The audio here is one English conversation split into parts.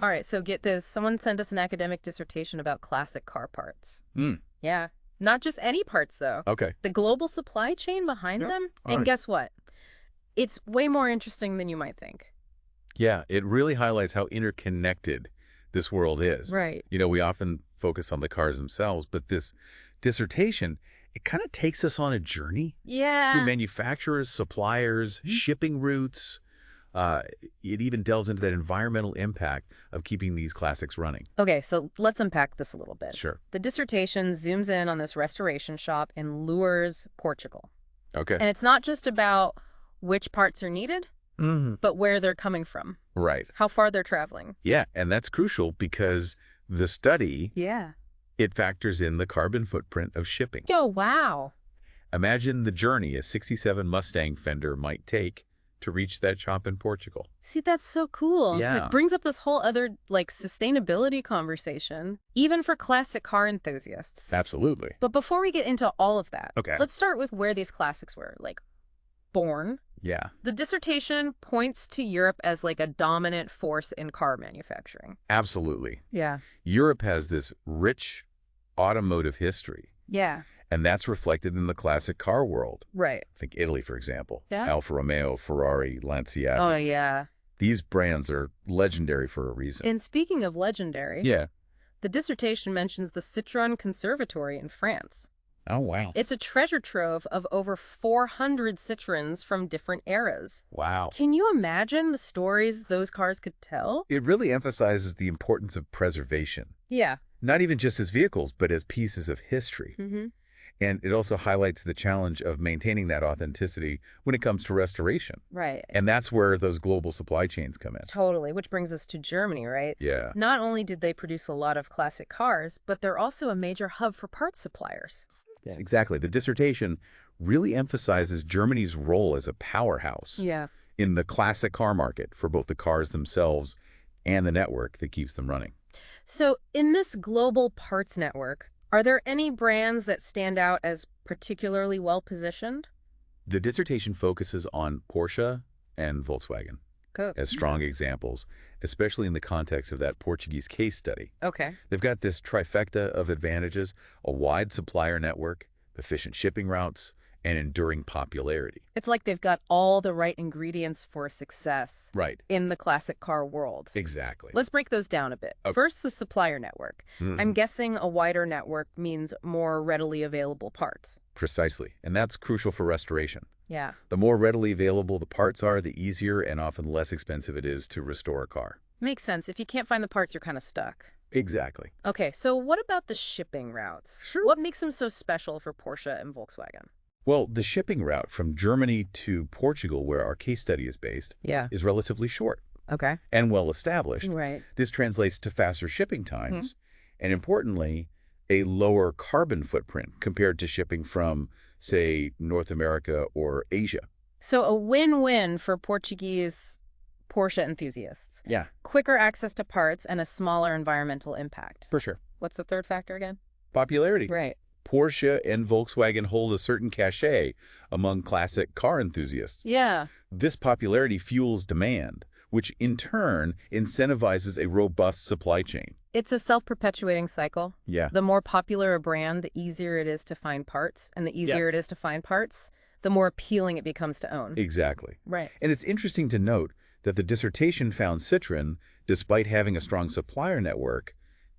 All right, so get this. Someone sent us an academic dissertation about classic car parts. Yeah. Not just any parts, though. Okay. The global supply chain behind Yep. them. All And right. guess what? It's way more interesting than you might think. Yeah, it really highlights how interconnected this world is. Right. We often focus on the cars themselves, but this dissertation, it kind of takes us on a journey through Yeah. manufacturers, suppliers, shipping routes. It even delves into that environmental impact of keeping these classics running. Okay, so let's unpack this a little bit. Sure. The dissertation zooms in on this restoration shop in Loures, Portugal. Okay. And it's not just about which parts are needed, but where they're coming from, Right. how far they're traveling. Yeah, and that's crucial because the study, Yeah. it factors in the carbon footprint of shipping. Oh, wow. Imagine the journey a 67 Mustang fender might take to reach that shop in Portugal. See, that's so cool. Yeah. It brings up this whole other, sustainability conversation, even for classic car enthusiasts. Absolutely. But before we get into all of that, Okay. let's start with where these classics were, born. Yeah, The dissertation points to Europe as, a dominant force in car manufacturing. absolutely. Yeah. Europe has this rich automotive history, Yeah. and that's reflected in the classic car world. Right. Think Italy, for example. Yeah. Alfa Romeo, Ferrari, Lancia. Oh, yeah. These brands are legendary for a reason. And speaking of legendary, Yeah. the dissertation mentions the Citroën Conservatory in France. Oh, wow. It's a treasure trove of over 400 Citroëns from different eras. Wow. Can you imagine the stories those cars could tell? It really emphasizes the importance of preservation, Yeah. not even just as vehicles, but as pieces of history. Mm-hmm. And it also highlights the challenge of maintaining that authenticity when it comes to restoration. Right. And that's where those global supply chains come in. Totally, which brings us to Germany, right? Yeah. Not only did they produce a lot of classic cars, but they're also a major hub for parts suppliers. Yes, exactly. The dissertation really emphasizes Germany's role as a powerhouse Yeah. in the classic car market for both the cars themselves and the network that keeps them running. So in this global parts network, are there any brands that stand out as particularly well-positioned? The dissertation focuses on Porsche and Volkswagen Good. as strong examples, especially in the context of that Portuguese case study. Okay. They've got this trifecta of advantages: a wide supplier network, efficient shipping routes, and enduring popularity. It's like they've got all the right ingredients for success Right. in the classic car world. Exactly. Let's break those down a bit. Okay. First, the supplier network. Mhm. I'm guessing a wider network means more readily available parts. Precisely. And that's crucial for restoration. Yeah. The more readily available the parts are, the easier and often less expensive it is to restore a car. Makes sense. If you can't find the parts, you're kind of stuck. Exactly. Okay, so what about the shipping routes? Sure. What makes them so special for Porsche and Volkswagen? Well, the shipping route from Germany to Portugal, where our case study is based, Yeah. is relatively short Okay. and well established. Right. This translates to faster shipping times and, importantly, a lower carbon footprint compared to shipping from, say, North America or Asia. So a win-win for Portuguese Porsche enthusiasts. Yeah, Quicker access to parts and a smaller environmental impact. for sure. What's the third factor again? Popularity. Right. Porsche and Volkswagen hold a certain cachet among classic car enthusiasts. Yeah. This popularity fuels demand, which in turn incentivizes a robust supply chain. It's a self-perpetuating cycle. Yeah. The more popular a brand, the easier it is to find parts. And the easier it is to find parts, the more appealing it becomes to own. Exactly. Right. And it's interesting to note that the dissertation found Citroën, despite having a strong supplier network,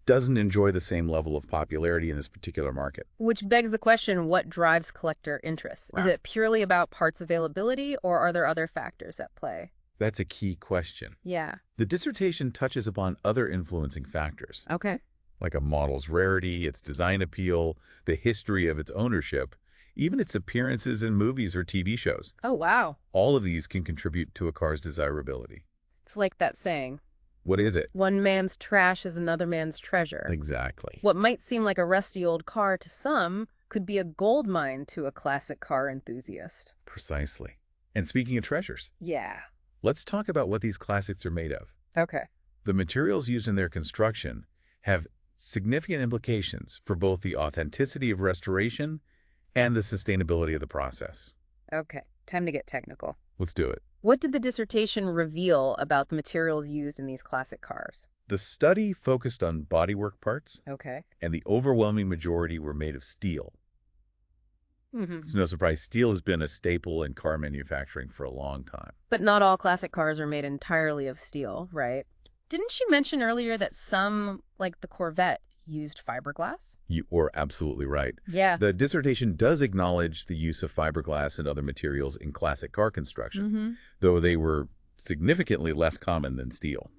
doesn't enjoy the same level of popularity in this particular market. Which begs the question, what drives collector interest? Is Wow. it purely about parts availability, or are there other factors at play? That's a key question. Yeah. The dissertation touches upon other influencing factors, Okay. like a model's rarity, its design appeal, the history of its ownership, even its appearances in movies or TV shows. Oh, wow. All of these can contribute to a car's desirability. It's like that saying, What is it? one man's trash is another man's treasure. Exactly. What might seem like a rusty old car to some could be a gold mine to a classic car enthusiast. Precisely. And speaking of treasures, Yeah. let's talk about what these classics are made of. Okay. The materials used in their construction have significant implications for both the authenticity of restoration and the sustainability of the process. Okay. Time to get technical. Let's do it. What did the dissertation reveal about the materials used in these classic cars? The study focused on bodywork parts, Okay. and the overwhelming majority were made of steel. It's no surprise steel has been a staple in car manufacturing for a long time. But not all classic cars are made entirely of steel, right? Didn't you mention earlier that some, like the Corvette, used fiberglass? You are absolutely right. Yeah. The dissertation does acknowledge the use of fiberglass and other materials in classic car construction, though they were significantly less common than steel.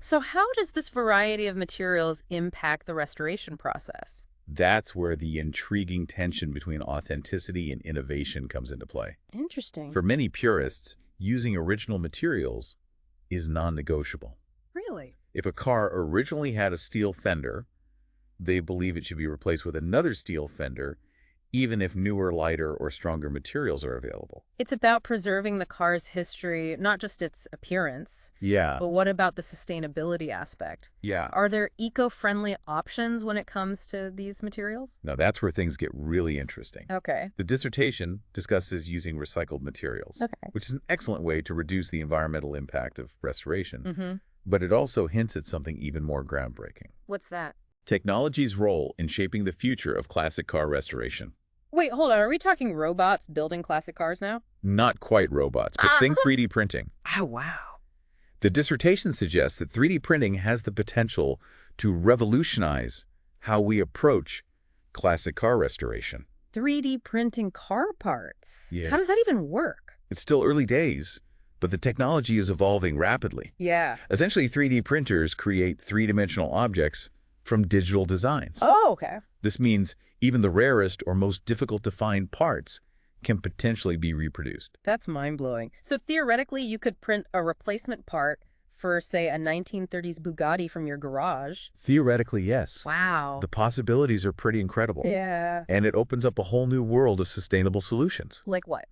So how does this variety of materials impact the restoration process? That's where the intriguing tension between authenticity and innovation comes into play. Interesting. For many purists, using original materials is non-negotiable. Really? If a car originally had a steel fender, they believe it should be replaced with another steel fender, even if newer, lighter, or stronger materials are available. It's about preserving the car's history, not just its appearance. Yeah, But what about the sustainability aspect? yeah. Are there eco-friendly options when it comes to these materials? Now that's where things get really interesting. Okay. The dissertation discusses using recycled materials, Okay. which is an excellent way to reduce the environmental impact of restoration. Mm-hmm. But it also hints at something even more groundbreaking. What's that? Technology's role in shaping the future of classic car restoration. Wait, hold on. Are we talking robots building classic cars now? Not quite robots, but think 3D printing. Oh, wow. The dissertation suggests that 3D printing has the potential to revolutionize how we approach classic car restoration. 3D printing car parts. Yeah. How does that even work? It's still early days, but the technology is evolving rapidly. Yeah. Essentially, 3D printers create three-dimensional objects from digital designs. Oh, okay. This means even the rarest or most difficult to find parts can potentially be reproduced. That's mind-blowing. So theoretically, you could print a replacement part for, say, a 1930s Bugatti from your garage. Theoretically, yes. Wow. The possibilities are pretty incredible. Yeah. And it opens up a whole new world of sustainable solutions. Like what?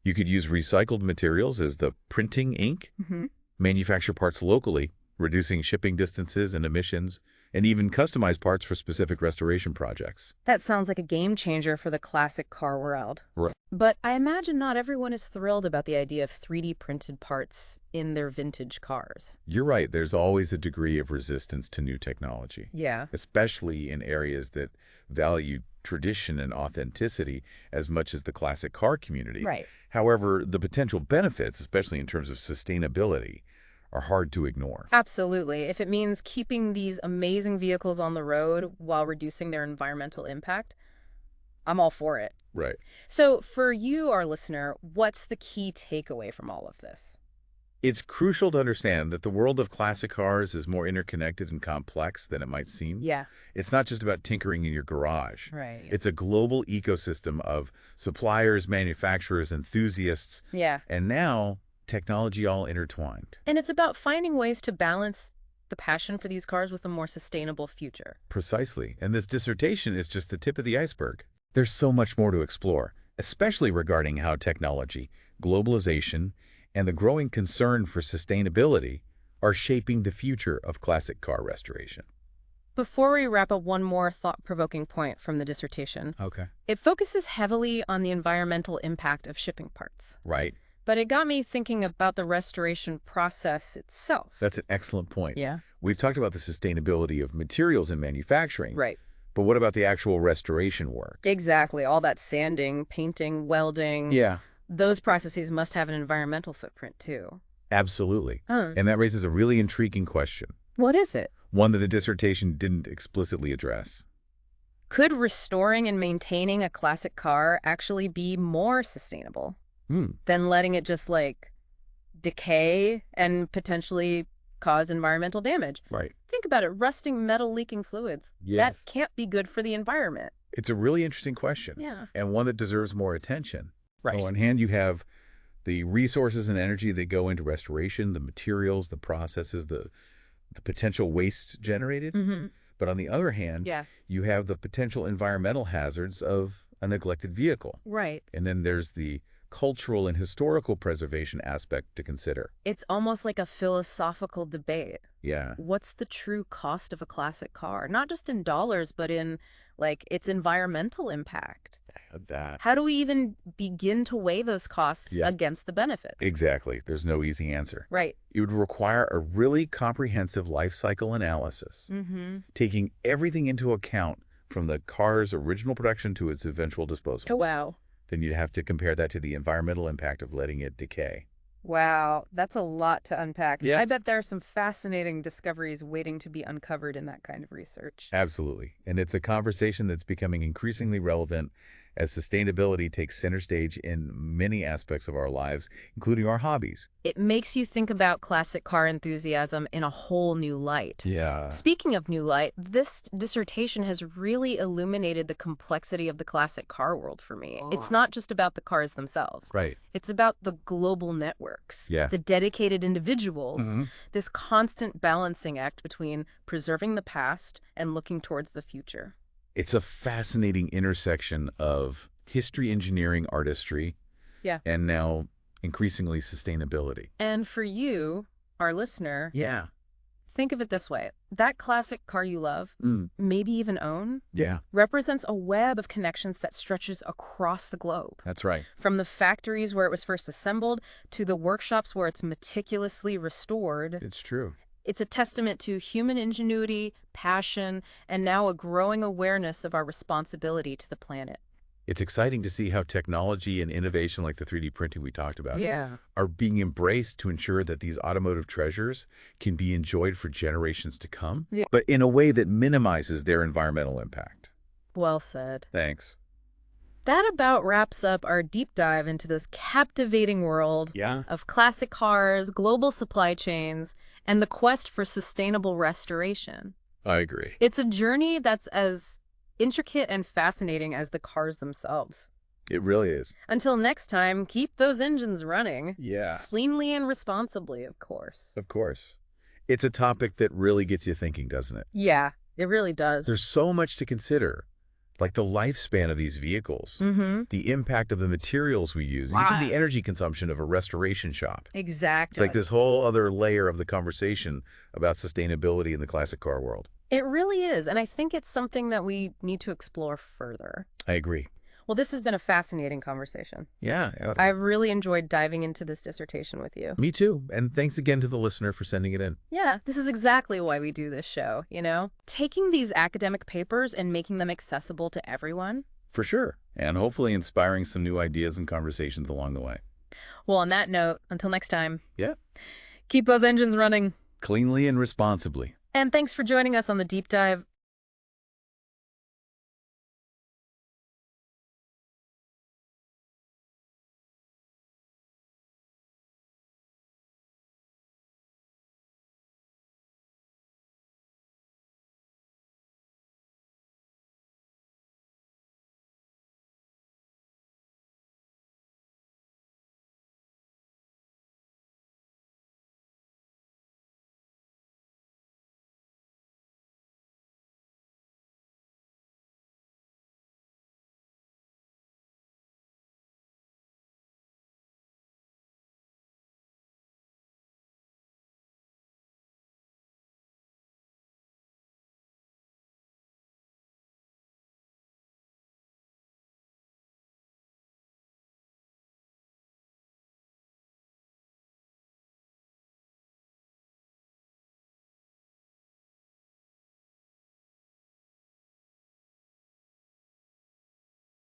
You could use recycled materials as the printing ink, Mm-hmm. manufacture parts locally, reducing shipping distances and emissions, and even customize parts for specific restoration projects. That sounds like a game changer for the classic car world. Right. But I imagine not everyone is thrilled about the idea of 3D printed parts in their vintage cars. You're right, there's always a degree of resistance to new technology, Yeah. especially in areas that value tradition and authenticity as much as the classic car community. Right. However, the potential benefits, especially in terms of sustainability, are hard to ignore. Absolutely. If it means keeping these amazing vehicles on the road while reducing their environmental impact, I'm all for it. Right. So for you, our listener, what's the key takeaway from all of this? It's crucial to understand that the world of classic cars is more interconnected and complex than it might seem. Yeah. It's not just about tinkering in your garage. Right. It's a global ecosystem of suppliers, manufacturers, enthusiasts, Yeah. and now technology all intertwined. And it's about finding ways to balance the passion for these cars with a more sustainable future. Precisely. And this dissertation is just the tip of the iceberg. There's so much more to explore, especially regarding how technology, globalization, and the growing concern for sustainability are shaping the future of classic car restoration. Before we wrap up, one more thought-provoking point from the dissertation. Okay. It focuses heavily on the environmental impact of shipping parts. Right. But it got me thinking about the restoration process itself. That's an excellent point. Yeah. We've talked about the sustainability of materials in manufacturing. Right. But what about the actual restoration work? Exactly. All that sanding, painting, welding. Yeah. Those processes must have an environmental footprint, too. Absolutely. And that raises a really intriguing question, What is it? one that the dissertation didn't explicitly address. Could restoring and maintaining a classic car actually be more sustainable than letting it just, like, decay and potentially cause environmental damage? Right. Think about it. Rusting metal, leaking fluids. Yes. That can't be good for the environment. It's a really interesting question. Yeah. And one that deserves more attention. Right. On one hand, you have the resources and energy that go into restoration, the materials, the processes, the potential waste generated. Mm-hmm. But on the other hand, Yeah. you have the potential environmental hazards of a neglected vehicle. Right. And then there's the cultural and historical preservation aspect to consider. It's almost like a philosophical debate. Yeah. What's the true cost of a classic car? Not just in dollars, but in, like, its environmental impact. That. How do we even begin to weigh those costs Yeah. against the benefits? Exactly. There's no easy answer. Right. It would require a really comprehensive life cycle analysis, taking everything into account from the car's original production to its eventual disposal. Oh, wow. Then you'd have to compare that to the environmental impact of letting it decay. Wow, that's a lot to unpack. Yeah. I bet there are some fascinating discoveries waiting to be uncovered in that kind of research. Absolutely. And it's a conversation that's becoming increasingly relevant as sustainability takes center stage in many aspects of our lives, including our hobbies. It makes you think about classic car enthusiasm in a whole new light. Yeah. Speaking of new light, this dissertation has really illuminated the complexity of the classic car world for me. It's not just about the cars themselves. Right. It's about the global networks, Yeah. the dedicated individuals, this constant balancing act between preserving the past and looking towards the future. It's a fascinating intersection of history, engineering, artistry, Yeah. and now increasingly sustainability. And for you, our listener, Yeah. think of it this way. That classic car you love, maybe even own, Yeah, represents a web of connections that stretches across the globe. that's right. From the factories where it was first assembled to the workshops where it's meticulously restored. It's true. It's a testament to human ingenuity, passion, and now a growing awareness of our responsibility to the planet. It's exciting to see how technology and innovation like the 3D printing we talked about are being embraced to ensure that these automotive treasures can be enjoyed for generations to come, but in a way that minimizes their environmental impact. Well said. Thanks. That about wraps up our deep dive into this captivating world of classic cars, global supply chains, and the quest for sustainable restoration. I agree. It's a journey that's as intricate and fascinating as the cars themselves. It really is. Until next time, keep those engines running. Yeah. Cleanly and responsibly, of course. Of course. It's a topic that really gets you thinking, doesn't it? Yeah, it really does. There's so much to consider, like the lifespan of these vehicles, the impact of the materials we use, even the energy consumption of a restoration shop. Exactly. It's like this whole other layer of the conversation about sustainability in the classic car world. It really is, and I think it's something that we need to explore further. I agree. Well, this has been a fascinating conversation. Yeah. I've really enjoyed diving into this dissertation with you. Me too. And thanks again to the listener for sending it in. Yeah, this is exactly why we do this show, you know? Taking these academic papers and making them accessible to everyone. For sure. And hopefully inspiring some new ideas and conversations along the way. Well, on that note, until next time. Yeah. Keep those engines running. Cleanly and responsibly. And thanks for joining us on the deep dive.